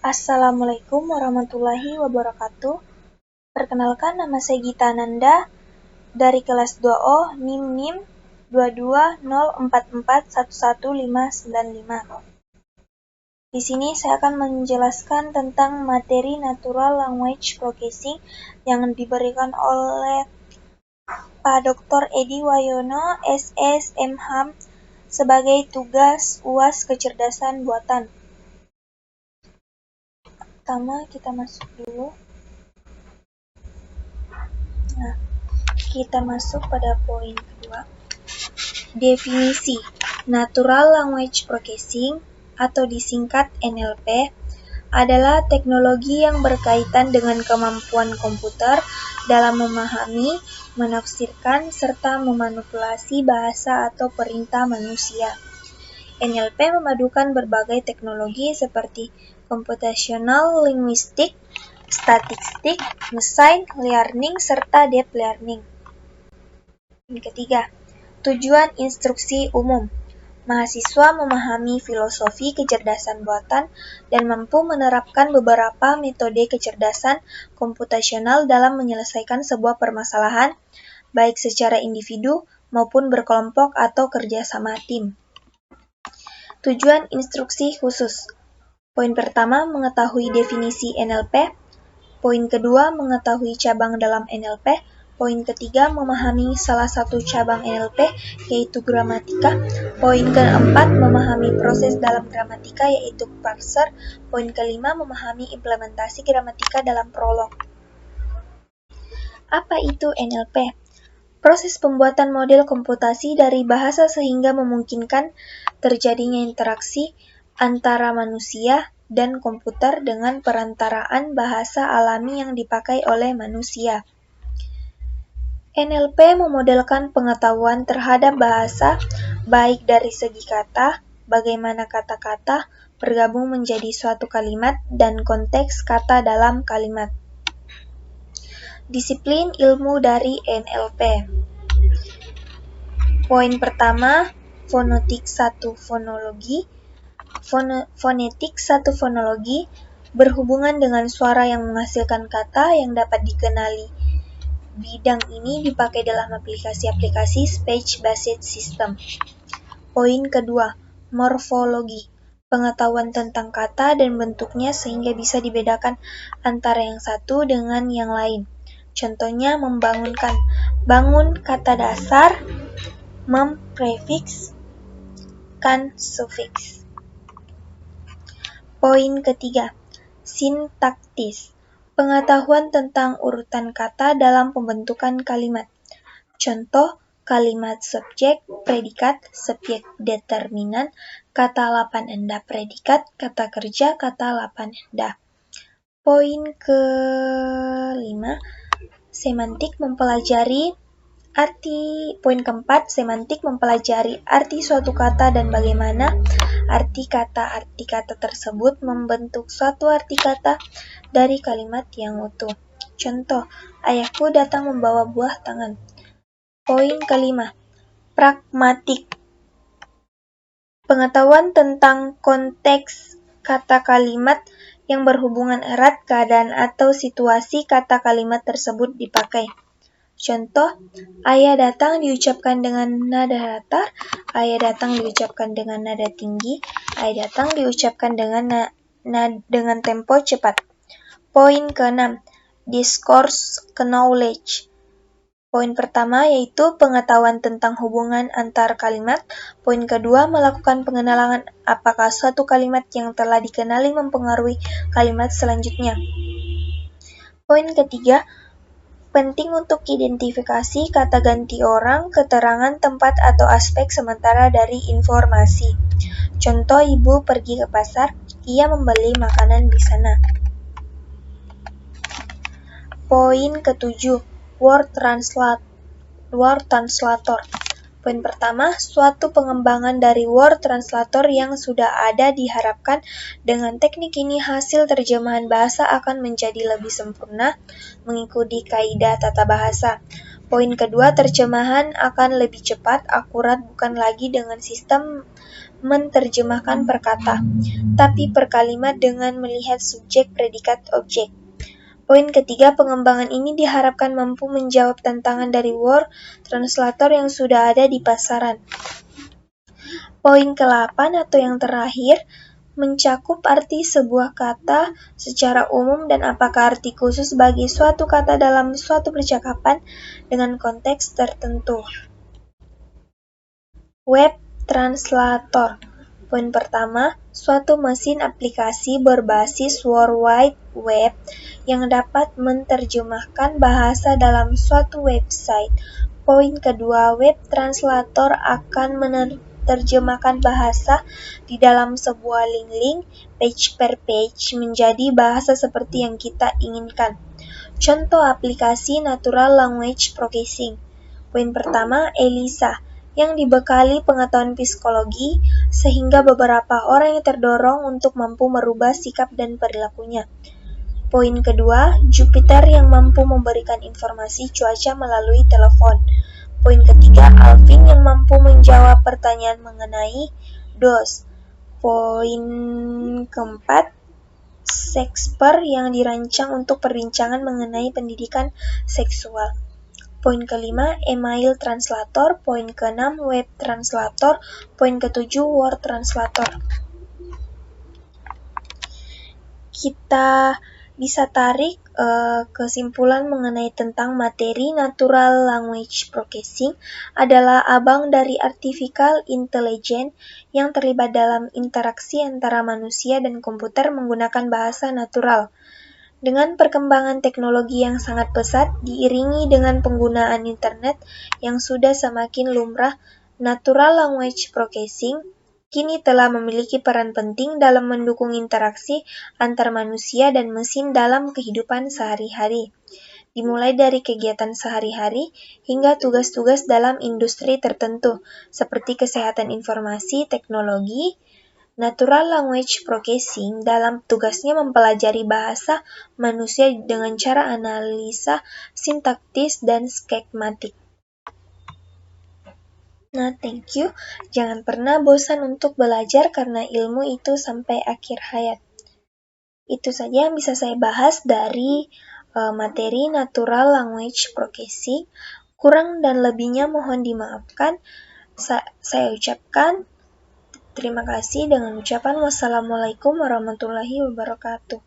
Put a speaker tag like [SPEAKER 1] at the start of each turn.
[SPEAKER 1] Assalamualaikum warahmatullahi wabarakatuh. Perkenalkan, nama saya Gita Nanda dari kelas 2O NIM 22044111595. Di sini saya akan menjelaskan tentang materi Natural Language Processing yang diberikan oleh Pak Dr. Edi Wayono, SSMHAM, sebagai tugas UAS Kecerdasan Buatan. Pertama, kita masuk dulu. Nah, kita masuk pada poin kedua. Definisi Natural Language Processing atau disingkat NLP adalah teknologi yang berkaitan dengan kemampuan komputer dalam memahami, menafsirkan, serta memanipulasi bahasa atau perintah manusia. NLP memadukan berbagai teknologi seperti computational linguistic, statistik, machine learning, serta deep learning. Yang ketiga, tujuan instruksi umum. Mahasiswa memahami filosofi kecerdasan buatan dan mampu menerapkan beberapa metode kecerdasan komputasional dalam menyelesaikan sebuah permasalahan, baik secara individu maupun berkelompok atau kerjasama tim. Tujuan instruksi khusus. Poin pertama, mengetahui definisi NLP. Poin kedua, mengetahui cabang dalam NLP. Poin ketiga, memahami salah satu cabang NLP, yaitu gramatika. Poin keempat, memahami proses dalam gramatika, yaitu parser. Poin kelima, memahami implementasi gramatika dalam prolog. Apa itu NLP? Proses pembuatan model komputasi dari bahasa sehingga memungkinkan terjadinya interaksi antara manusia dan komputer dengan perantaraan bahasa alami yang dipakai oleh manusia. NLP memodelkan pengetahuan terhadap bahasa, baik dari segi kata, bagaimana kata-kata bergabung menjadi suatu kalimat, dan konteks kata dalam kalimat. Disiplin ilmu dari NLP. Poin pertama, fonetik 1 fonologi. Fonetik 1 fonologi berhubungan dengan suara yang menghasilkan kata yang dapat dikenali. Bidang ini dipakai dalam aplikasi-aplikasi speech-based system. Poin kedua, morfologi. Pengetahuan tentang kata dan bentuknya sehingga bisa dibedakan antara yang satu dengan yang lain. Contohnya membangunkan. Bangun kata dasar, memprefiks, kan sufiks. Poin ketiga, sintaktis. Pengetahuan tentang urutan kata dalam pembentukan kalimat. Contoh, kalimat subjek, predikat, subjek determinan, kata lapan enda predikat, kata kerja, kata lapan enda. Poin kelima, semantik mempelajari arti. Poin keempat, semantik mempelajari arti suatu kata dan bagaimana arti kata tersebut membentuk suatu arti kata dari kalimat yang utuh. Contoh, ayahku datang membawa buah tangan. Poin kelima, pragmatik. Pengetahuan tentang konteks kata kalimat yang berhubungan erat keadaan atau situasi kata kalimat tersebut dipakai. Contoh, ayah datang diucapkan dengan nada datar, ayah datang diucapkan dengan nada tinggi, ayah datang diucapkan dengan tempo cepat. Poin ke-6, discourse knowledge. Poin pertama yaitu pengetahuan tentang hubungan antar kalimat. Poin kedua, melakukan pengenalan apakah suatu kalimat yang telah dikenali mempengaruhi kalimat selanjutnya. Poin ketiga, penting untuk identifikasi kata ganti orang, keterangan tempat atau aspek sementara dari informasi. Contoh, ibu pergi ke pasar, ia membeli makanan di sana. Poin ke-7, word translator. Poin pertama, suatu pengembangan dari word translator yang sudah ada diharapkan dengan teknik ini hasil terjemahan bahasa akan menjadi lebih sempurna mengikuti kaidah tata bahasa. Poin kedua, terjemahan akan lebih cepat, akurat, bukan lagi dengan sistem menerjemahkan per kata, tapi per kalimat dengan melihat subjek, predikat, objek. Poin ketiga, pengembangan ini diharapkan mampu menjawab tantangan dari word translator yang sudah ada di pasaran. Poin ke-8 atau yang terakhir, mencakup arti sebuah kata secara umum dan apakah arti khusus bagi suatu kata dalam suatu percakapan dengan konteks tertentu. Web translator. Poin pertama, suatu mesin aplikasi berbasis World Wide Web yang dapat menerjemahkan bahasa dalam suatu website. Poin kedua, web translator akan menerjemahkan bahasa di dalam sebuah link page per page menjadi bahasa seperti yang kita inginkan. Contoh aplikasi Natural Language Processing. Poin pertama, Elisa, yang dibekali pengetahuan psikologi sehingga beberapa orang yang terdorong untuk mampu merubah sikap dan perilakunya. Poin kedua, Jupiter yang mampu memberikan informasi cuaca melalui telepon. Poin ketiga, Alvin yang mampu menjawab pertanyaan mengenai DOS. Poin keempat, Shakespeare yang dirancang untuk perbincangan mengenai pendidikan seksual. Poin kelima, email translator. Poin keenam, web translator. Poin ketujuh, word translator. Kita bisa tarik kesimpulan mengenai tentang materi Natural Language Processing adalah abang dari Artificial Intelligence yang terlibat dalam interaksi antara manusia dan komputer menggunakan bahasa natural. Dengan perkembangan teknologi yang sangat pesat, diiringi dengan penggunaan internet yang sudah semakin lumrah, Natural Language Processing kini telah memiliki peran penting dalam mendukung interaksi antar manusia dan mesin dalam kehidupan sehari-hari. Dimulai dari kegiatan sehari-hari hingga tugas-tugas dalam industri tertentu, seperti kesehatan informasi, teknologi. Natural Language Processing dalam tugasnya mempelajari bahasa manusia dengan cara analisa sintaktis dan skematik. Nah, thank you. Jangan pernah bosan untuk belajar karena ilmu itu sampai akhir hayat. Itu saja yang bisa saya bahas dari materi Natural Language Processing. Kurang dan lebihnya mohon dimaafkan. Saya ucapkan terima kasih dengan ucapan wassalamualaikum warahmatullahi wabarakatuh.